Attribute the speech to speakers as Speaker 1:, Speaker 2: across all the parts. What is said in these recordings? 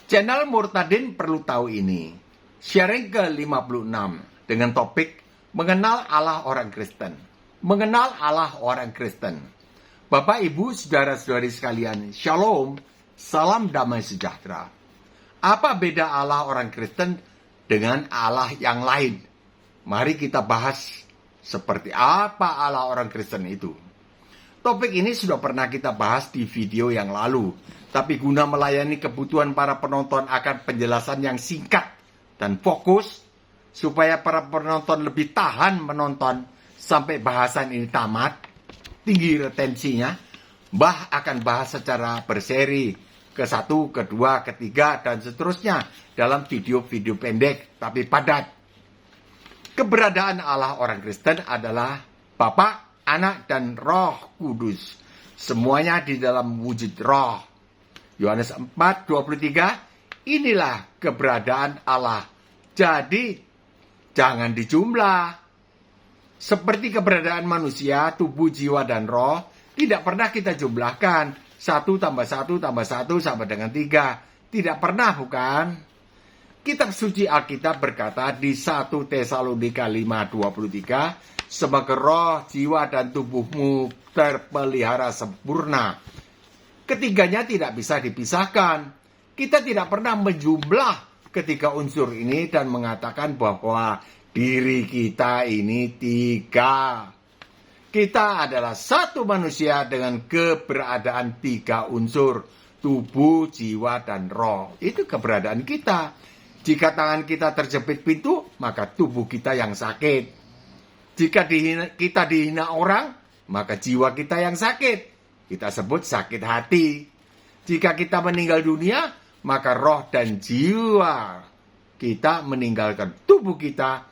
Speaker 1: Channel Murtadin perlu tahu ini. Sharing ke-56 dengan topik mengenal Allah orang Kristen. Mengenal Allah orang Kristen. Bapak, Ibu, saudara-saudari sekalian, Shalom, salam damai sejahtera. Apa beda Allah orang Kristen dengan Allah yang lain? Mari kita bahas seperti apa Allah orang Kristen itu. Topik ini sudah pernah kita bahas di video yang lalu, tapi guna melayani kebutuhan para penonton akan penjelasan yang singkat dan fokus, supaya para penonton lebih tahan menonton sampai bahasan ini tamat, tinggi retensinya, Mbah akan bahas secara berseri, ke-1, ke-2, ke-3, dan seterusnya dalam video-video pendek tapi padat. Keberadaan Allah orang Kristen adalah Bapa, Anak, dan Roh Kudus. Semuanya di dalam wujud roh. Yohanes 4:23, inilah keberadaan Allah. Jadi, jangan dijumlah. Seperti keberadaan manusia, tubuh, jiwa, dan roh, tidak pernah kita jumlahkan. 1 tambah 1 tambah 1 sama dengan 3. Tidak pernah, bukan? Kitab suci Alkitab berkata di 1 Tesalonika 5:23, sebagai roh, jiwa, dan tubuhmu terpelihara sempurna. Ketiganya tidak bisa dipisahkan. Kita tidak pernah menjumlah ketiga unsur ini dan mengatakan bahwa diri kita ini 3. Kita adalah satu manusia dengan keberadaan 3 unsur, tubuh, jiwa, dan roh. Itu keberadaan kita. Jika tangan kita terjepit pintu, maka tubuh kita yang sakit. Jika kita dihina orang, maka jiwa kita yang sakit. Kita sebut sakit hati. Jika kita meninggal dunia, maka roh dan jiwa kita meninggalkan tubuh kita.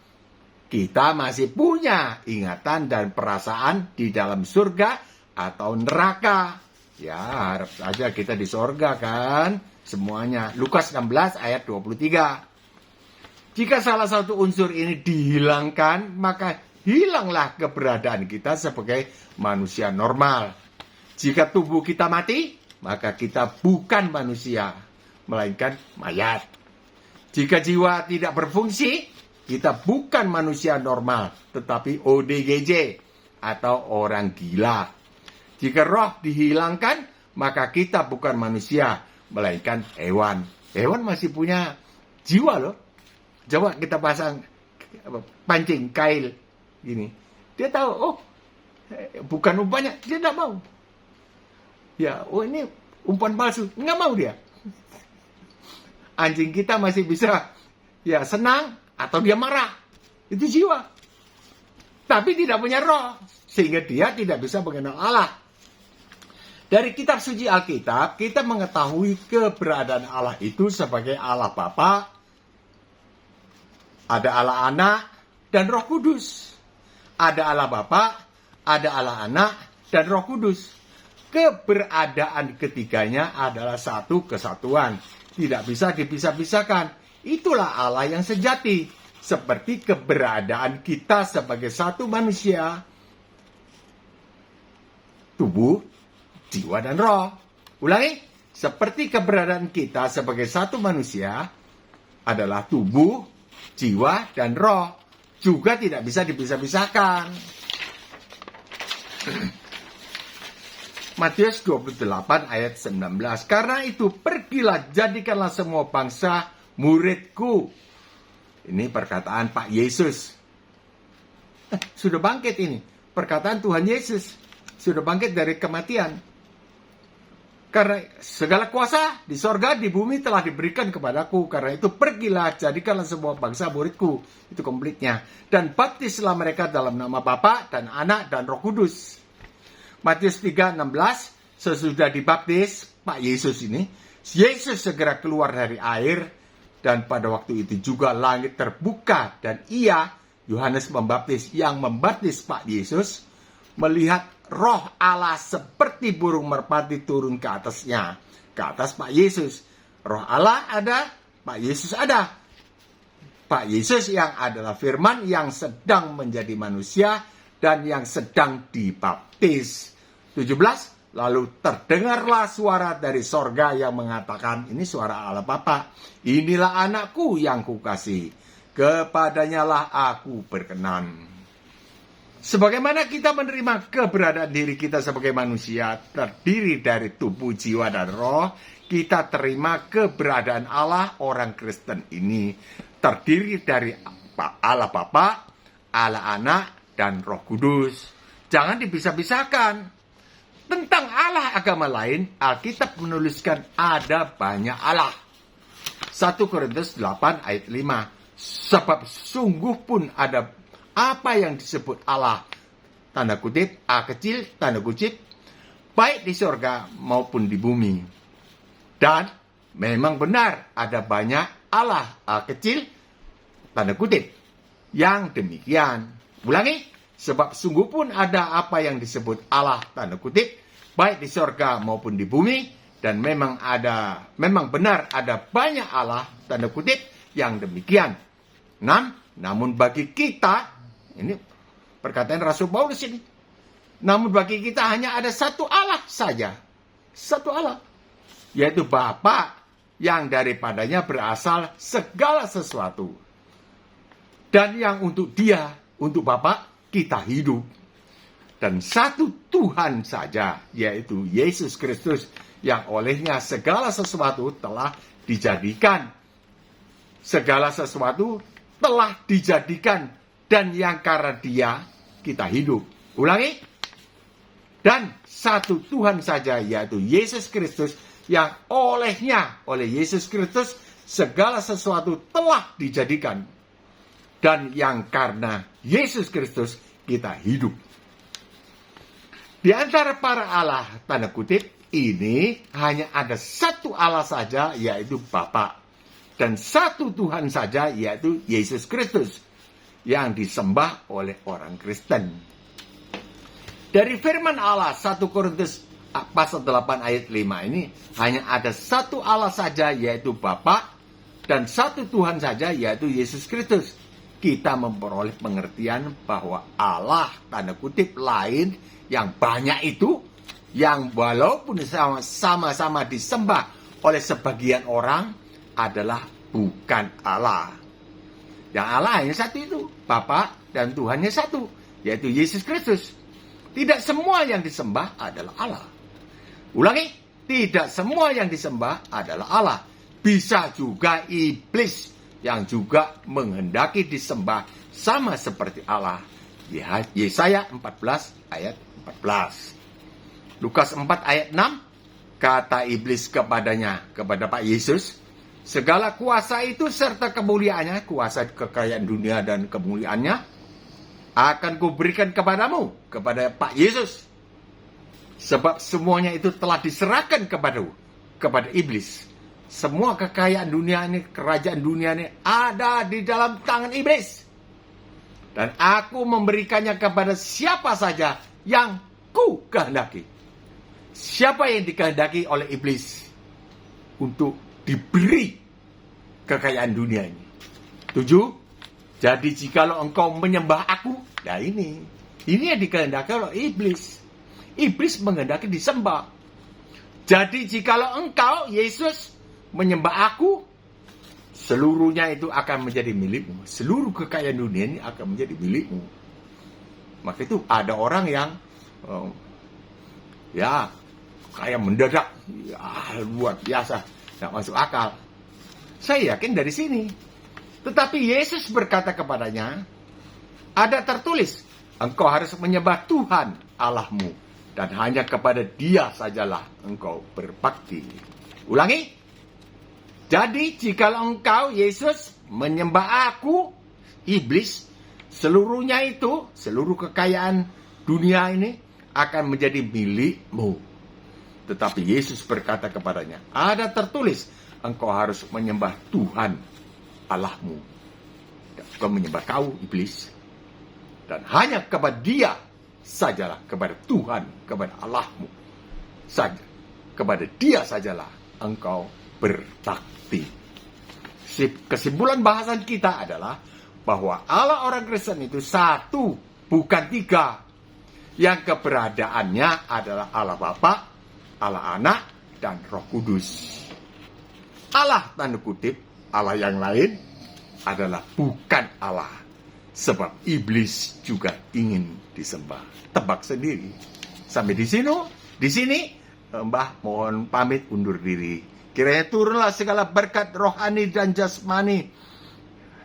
Speaker 1: Kita masih punya ingatan dan perasaan di dalam surga atau neraka. Ya, harap saja kita di surga kan. Semuanya. Lukas 16 ayat 23. Jika salah satu unsur ini dihilangkan, maka hilanglah keberadaan kita sebagai manusia normal. Jika tubuh kita mati, maka kita bukan manusia, melainkan mayat. Jika jiwa tidak berfungsi, kita bukan manusia normal, tetapi ODGJ atau orang gila. Jika roh dihilangkan, maka kita bukan manusia, melainkan hewan. Hewan masih punya jiwa loh. Coba kita pasang pancing kail gini. Dia tahu, oh bukan umpannya, dia tidak mau. Ya, oh ini umpan palsu, nggak mau dia. Anjing kita masih bisa ya senang atau dia marah. Itu jiwa. Tapi tidak punya roh, sehingga dia tidak bisa mengenal Allah. Dari kitab suci Alkitab, kita mengetahui keberadaan Allah itu sebagai Allah Bapa, ada Allah Anak, dan Roh Kudus. Ada Allah Bapa, ada Allah Anak, dan Roh Kudus. Keberadaan ketiganya adalah satu kesatuan. Tidak bisa dipisah-pisahkan. Itulah Allah yang sejati. Seperti keberadaan kita sebagai satu manusia. Tubuh, jiwa, dan roh. Ulangi. Seperti keberadaan kita sebagai satu manusia adalah tubuh, jiwa, dan roh. Juga tidak bisa dipisah-pisahkan. Matius 28 ayat 19. Karena itu pergilah, jadikanlah semua bangsa muridku. Ini perkataan Pak Yesus. Sudah bangkit ini. Perkataan Tuhan Yesus. Sudah bangkit dari kematian. Karena segala kuasa di sorga, di bumi telah diberikan kepadaku. Karena itu pergilah, jadikanlah semua bangsa muridku. Itu komplitnya. Dan baptislah mereka dalam nama Bapa dan Anak dan Roh Kudus. Matius 3:16, sesudah dibaptis, Pak Yesus ini, Yesus segera keluar dari air. Dan pada waktu itu juga langit terbuka. Dan ia, Yohanes Pembaptis, yang membaptis Pak Yesus, melihat roh Allah seperti burung merpati turun ke atasnya. Ke atas Pak Yesus. Roh Allah ada, Pak Yesus ada. Pak Yesus yang adalah firman yang sedang menjadi manusia dan yang sedang dibaptis. 17. Lalu terdengarlah suara dari sorga yang mengatakan, ini suara Allah Bapa, inilah anakku yang kukasihi, kepadanya lah aku berkenan. Sebagaimana kita menerima keberadaan diri kita sebagai manusia, terdiri dari tubuh, jiwa, dan roh, kita terima keberadaan Allah orang Kristen ini, terdiri dari Allah Bapa, Allah Anak, dan Roh Kudus. Jangan dipisah-pisahkan. Tentang Allah agama lain, Alkitab menuliskan ada banyak Allah. 1 Korintus 8 ayat 5. Sebab sungguh pun ada apa yang disebut Allah, tanda kutip, A kecil, tanda kutip, baik di surga maupun di bumi. Dan memang benar ada banyak Allah, A kecil, tanda kutip, yang demikian. Ulangi. Sebab sungguh pun ada apa yang disebut Allah, tanda kutip, baik di surga maupun di bumi, dan memang benar ada banyak Allah, tanda kutip, yang demikian. 6. Namun bagi kita, ini perkataan Rasul Paulus ini, namun bagi kita hanya ada satu Allah saja. Satu Allah, yaitu Bapa, yang daripadanya berasal segala sesuatu. Dan yang untuk Dia, untuk Bapa, kita hidup. Dan satu Tuhan saja, yaitu Yesus Kristus, yang olehnya segala sesuatu telah dijadikan. Segala sesuatu telah dijadikan, dan yang karena Dia kita hidup. Ulangi. Dan satu Tuhan saja, yaitu Yesus Kristus, yang oleh Yesus Kristus segala sesuatu telah dijadikan, dan yang karena Yesus Kristus kita hidup. Di antara para Allah, tanda kutip, ini hanya ada satu Allah saja, yaitu Bapa. Dan satu Tuhan saja, yaitu Yesus Kristus, yang disembah oleh orang Kristen. Dari firman Allah, 1 Korintus pasal 8 ayat 5 ini, hanya ada satu Allah saja, yaitu Bapa, dan satu Tuhan saja, yaitu Yesus Kristus. Kita memperoleh pengertian bahwa Allah, tanda kutip, lain yang banyak itu, yang walaupun sama-sama disembah oleh sebagian orang, adalah bukan Allah. Yang Allah hanya satu itu, Bapa, dan Tuhannya satu, yaitu Yesus Kristus. Tidak semua yang disembah adalah Allah. Ulangi, tidak semua yang disembah adalah Allah. Bisa juga iblis yang juga menghendaki disembah sama seperti Allah. Yesaya 14 ayat 14. Lukas 4 ayat 6, kata iblis kepada Pak Yesus, segala kuasa itu serta kemuliaannya, kuasa kekayaan dunia dan kemuliaannya, akan kuberikan kepadamu, kepada Pak Yesus. Sebab semuanya itu telah diserahkan kepada iblis. Semua kekayaan dunia ini, kerajaan dunia ini ada di dalam tangan iblis. Dan aku memberikannya kepada siapa saja yang ku kehendaki. Siapa yang dikehendaki oleh iblis untuk diberi kekayaan dunia ini. 7. Jadi jikalau engkau menyembah aku, nah ini yang dikehendaki oleh iblis. Iblis menghendaki disembah. Jadi jikalau engkau, Yesus, menyembah aku, seluruhnya itu akan menjadi milikmu. Seluruh kekayaan dunia ini akan menjadi milikmu. Maka itu ada orang yang kayak mendadak, luar biasa, nggak masuk akal. Saya yakin dari sini. Tetapi Yesus berkata kepadanya, ada tertulis, engkau harus menyembah Tuhan Allahmu, dan hanya kepada Dia sajalah engkau berbakti. Ulangi. Jadi, jikalau engkau, Yesus, menyembah aku, iblis, seluruhnya itu, seluruh kekayaan dunia ini, akan menjadi milikmu. Tetapi Yesus berkata kepadanya, ada tertulis, engkau harus menyembah Tuhan Allahmu. Bukan menyembah kau, iblis. Dan hanya kepada Dia sajalah, kepada Tuhan, kepada Allahmu saja. Kepada Dia sajalah engkau berbakti. Kesimpulan bahasan kita adalah bahwa Allah orang Kristen itu satu, bukan tiga. yang keberadaannya adalah Allah Bapa, Allah Anak, dan Roh Kudus. Allah tanda kutip, Allah yang lain adalah bukan Allah. Sebab iblis juga ingin disembah. Tebak sendiri. Sampai di sini, Mbah mohon pamit undur diri. Kiranya turunlah segala berkat rohani dan jasmani,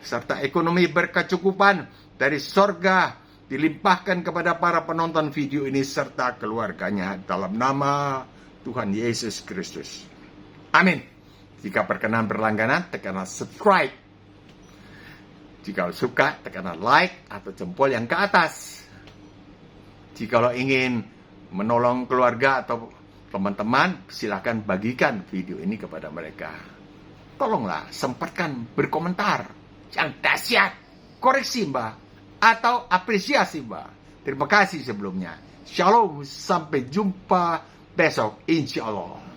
Speaker 1: serta ekonomi berkecukupan dari sorga dilimpahkan kepada para penonton video ini serta keluarganya dalam nama Tuhan Yesus Kristus. Amin. Jika berkenan berlangganan, tekanlah subscribe. Jika suka, tekanlah like atau jempol yang ke atas. Jika lo ingin menolong keluarga atau teman-teman, silakan bagikan video ini kepada mereka. Tolonglah sempatkan berkomentar yang dahsyat, koreksi Mbah, atau apresiasi Mbah. Terima kasih sebelumnya. Shalom, sampai jumpa besok insya Allah.